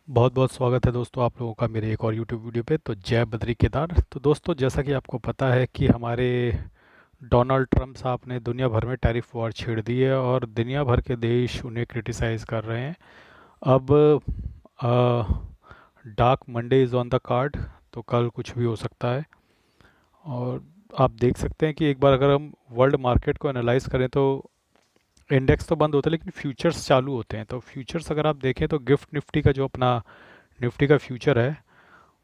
बहुत बहुत स्वागत है दोस्तों आप लोगों का मेरे एक और यूट्यूब वीडियो पे। तो जय बद्री केदार। तो दोस्तों, जैसा कि आपको पता है कि हमारे डोनाल्ड ट्रम्प साहब ने दुनिया भर में टैरिफ वॉर छेड़ दी है और दुनिया भर के देश उन्हें क्रिटिसाइज़ कर रहे हैं। अब dark Monday is on the card. तो कल कुछ भी हो सकता है। और आप देख सकते हैं कि एक बार अगर हम वर्ल्ड मार्केट को एनालाइज करें तो इंडेक्स तो बंद होता है लेकिन फ्यूचर्स चालू होते हैं। तो फ्यूचर्स अगर आप देखें तो गिफ्ट निफ्टी का जो अपना निफ्टी का फ्यूचर है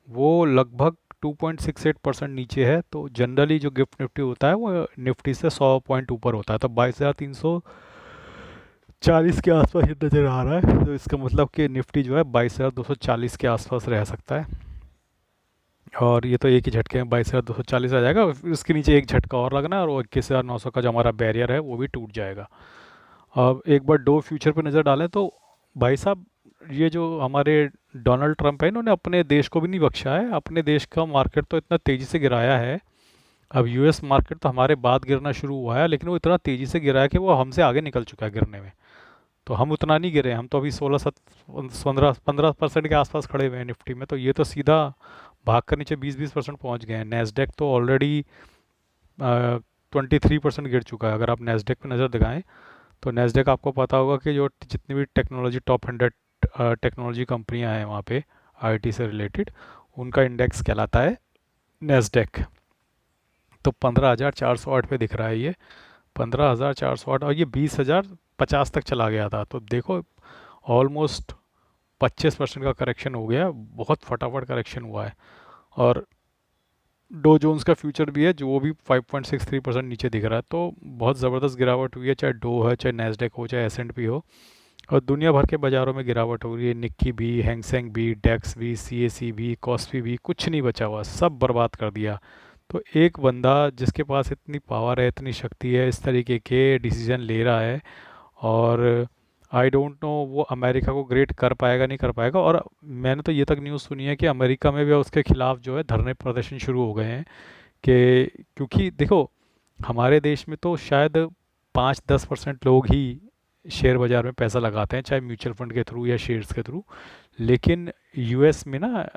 वो लगभग 2.68% नीचे है। तो जनरली जो गिफ्ट निफ्टी होता है वो निफ्टी से 100 पॉइंट ऊपर होता है। तो 22,340 के आसपास ये नज़र आ रहा है। तो इसका मतलब कि निफ्टी जो है 22,240 के आसपास रह सकता है। और ये तो एक ही झटके में 22,240 आ जाएगा। फिर उसके नीचे एक झटका और लगना है और वो 21,900 का जो हमारा बैरियर है वो भी टूट जाएगा। अब एक बार दो फ्यूचर पे नज़र डालें तो भाई साहब, ये जो हमारे डोनाल्ड ट्रंप है इन्होंने अपने देश को भी नहीं बख्शा है। अपने देश का मार्केट तो इतना तेज़ी से गिराया है। अब यूएस मार्केट तो हमारे बाद गिरना शुरू हुआ है लेकिन वो इतना तेज़ी से गिरा है कि वो हमसे आगे निकल चुका है गिरने में। तो हम उतना नहीं गिरे, हम तो अभी 16-15% के आसपास खड़े हुए हैं निफ्टी में। तो ये तो सीधा भाग कर नीचे 20-20% पहुंच गए हैं। नेस्डेक तो ऑलरेडी 23% गिर चुका है। अगर आप नेस्डेक पे नज़र दिखाएं तो नेस्डेक आपको पता होगा कि जो जितनी भी टेक्नोलॉजी टॉप 100 टेक्नोलॉजी कंपनियां हैं वहाँ पे आईटी से रिलेटेड, उनका इंडेक्स कहलाता है नेस्डेक। तो 15,408 पे दिख रहा है ये। 15,408 और ये 20,050 तक चला गया था। तो देखो, ऑलमोस्ट 25% का करेक्शन हो गया। बहुत फटाफट करेक्शन हुआ है। और डो जोन्स का फ्यूचर भी है जो वो भी 5.63% नीचे दिख रहा है। तो बहुत ज़बरदस्त गिरावट हुई है, चाहे डो है, चाहे नेस्डेक हो, चाहे एस&पी हो। और दुनिया भर के बाज़ारों में गिरावट हो रही है। निक्की भी, हैंगसेंग भी, डेक्स भी, सीएसी भी, कॉस्पी भी, कुछ नहीं बचा हुआ, सब बर्बाद कर दिया। तो एक बंदा जिसके पास इतनी पावर है, इतनी शक्ति है, इस तरीके के डिसीजन ले रहा है। और आई डोंट नो वो अमेरिका को ग्रेट कर पाएगा नहीं कर पाएगा। और मैंने तो ये तक न्यूज़ सुनी है कि अमेरिका में भी उसके खिलाफ जो है धरने प्रदर्शन शुरू हो गए हैं। कि क्योंकि देखो, हमारे देश में तो शायद 5-10% लोग ही शेयर बाज़ार में पैसा लगाते हैं, चाहे म्यूचुअल फंड के थ्रू या शेयर्स के थ्रू। लेकिन यूएस में ना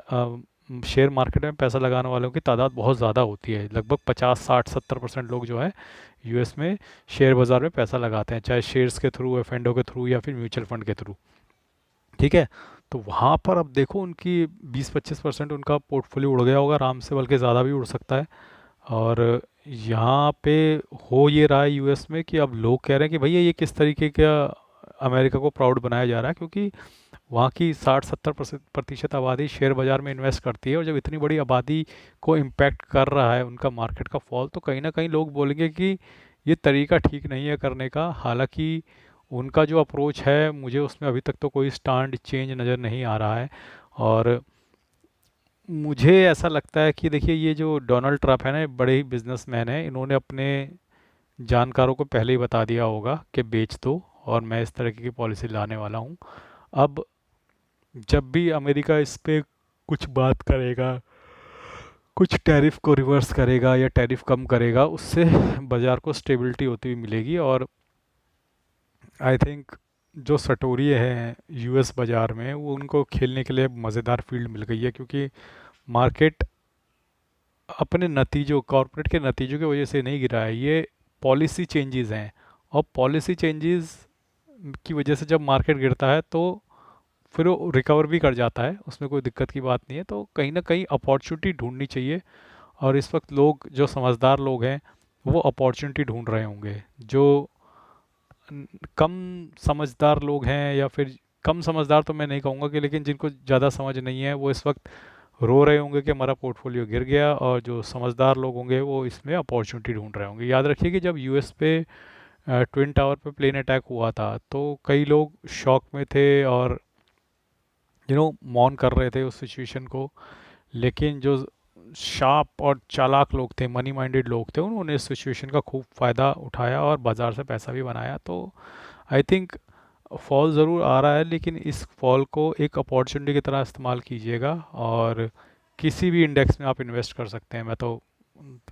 शेयर मार्केट में पैसा लगाने वालों की तादाद बहुत ज़्यादा होती है। लगभग 50-60-70% लोग जो है यूएस में शेयर बाज़ार में पैसा लगाते हैं, चाहे शेयर्स के थ्रू, एफएनडो के थ्रू या फिर म्यूचुअल फंड के थ्रू। ठीक है। तो वहाँ पर अब देखो उनकी 20-25% उनका पोर्टफोलियो उड़ गया होगा आराम से, बल्कि ज़्यादा भी उड़ सकता है। और यहाँ पे हो ये रहा है यूएस में कि अब लोग कह रहे हैं कि भैया ये किस तरीके का अमेरिका को प्राउड बनाया जा रहा है, क्योंकि वहाँ की 60-70% आबादी शेयर बाज़ार में इन्वेस्ट करती है। और जब इतनी बड़ी आबादी को इम्पैक्ट कर रहा है उनका मार्केट का फॉल, तो कहीं ना कहीं लोग बोलेंगे कि ये तरीका ठीक नहीं है करने का। हालांकि उनका जो अप्रोच है, मुझे उसमें अभी तक तो कोई स्टैंड चेंज नज़र नहीं आ रहा है। और मुझे ऐसा लगता है कि देखिए, ये जो डोनाल्ड ट्रंप है ना, ये बड़े ही बिजनेसमैन है। इन्होंने अपने जानकारों को पहले ही बता दिया होगा कि बेच दो और मैं इस तरह की पॉलिसी लाने वाला हूँ। अब जब भी अमेरिका इस पे कुछ बात करेगा, कुछ टैरिफ को रिवर्स करेगा या टैरिफ कम करेगा, उससे बाज़ार को स्टेबिलिटी होती हुई मिलेगी। और आई थिंक जो सटोरिये हैं यूएस बाज़ार में, वो उनको खेलने के लिए मज़ेदार फील्ड मिल गई है। क्योंकि मार्केट अपने नतीजों, कॉरपोरेट के नतीजों की वजह से नहीं गिरा है, ये पॉलिसी चेंजेस हैं। और पॉलिसी चेंजेस की वजह से जब मार्केट गिरता है तो फिर वो रिकवर भी कर जाता है, उसमें कोई दिक्कत की बात नहीं है। तो कहीं ना कहीं अपॉर्चुनिटी ढूंढनी चाहिए। और इस वक्त लोग, जो समझदार लोग हैं, वो अपॉर्चुनिटी ढूंढ रहे होंगे। जो कम समझदार लोग हैं, या फिर कम समझदार तो मैं नहीं कहूँगा कि, लेकिन जिनको ज़्यादा समझ नहीं है, वो इस वक्त रो रहे होंगे कि हमारा पोर्टफोलियो गिर गया। और जो समझदार लोग होंगे वो इसमें अपॉर्चुनिटी ढूंढ रहे होंगे। याद रखिए कि जब यूएस पे ट्विन टावर पे प्लेन अटैक हुआ था तो कई लोग शॉक में थे और मौन कर रहे थे उस सिचुएशन को। लेकिन जो शार्प और चालाक लोग थे, मनी माइंडेड लोग थे, उन्होंने इस सिचुएशन का खूब फ़ायदा उठाया और बाज़ार से पैसा भी बनाया। तो आई थिंक फॉल ज़रूर आ रहा है, लेकिन इस फॉल को एक अपॉर्चुनिटी की तरह इस्तेमाल कीजिएगा। और किसी भी इंडेक्स में आप इन्वेस्ट कर सकते हैं। मैं तो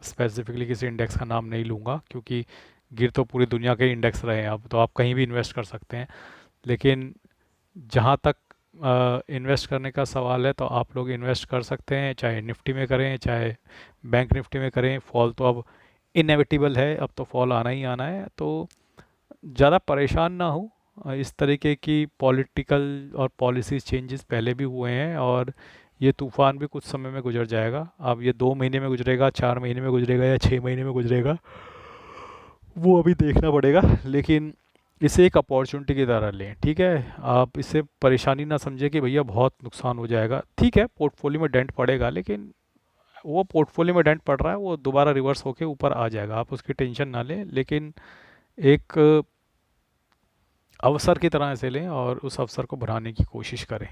स्पेसिफिकली किसी इंडेक्स का नाम नहीं लूँगा, क्योंकि गिर तो पूरी दुनिया के इंडेक्स रहे हैं, अब तो आप कहीं भी इन्वेस्ट कर सकते हैं। लेकिन जहाँ तक इन्वेस्ट करने का सवाल है तो आप लोग इन्वेस्ट कर सकते हैं, चाहे निफ्टी में करें चाहे बैंक निफ्टी में करें। फॉल तो अब इनएविटेबल है, अब तो फॉल आना ही आना है, तो ज़्यादा परेशान ना हो। इस तरीके की पॉलिटिकल और पॉलिसी चेंजेस पहले भी हुए हैं, और ये तूफ़ान भी कुछ समय में गुजर जाएगा। अब ये 2 महीने में गुजरेगा, 4 महीने में गुजरेगा या 6 महीने में गुजरेगा, वो अभी देखना पड़ेगा। लेकिन इसे एक अपॉर्चुनिटी की तरह लें, ठीक है। आप इसे परेशानी ना समझें कि भैया बहुत नुकसान हो जाएगा। ठीक है, पोर्टफोलियो में डेंट पड़ेगा, लेकिन वो पोर्टफोलियो में डेंट पड़ रहा है, वो दोबारा रिवर्स होके ऊपर आ जाएगा, आप उसकी टेंशन ना लें। लेकिन एक अवसर की तरह इसे लें और उस अवसर को बढ़ाने की कोशिश करें।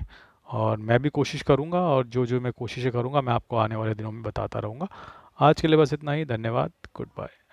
और मैं भी कोशिश करूँगा, और जो जो मैं कोशिशें करूँगा मैं आपको आने वाले दिनों में बताता रहूँगा। आज के लिए बस इतना ही। धन्यवाद। Good bye.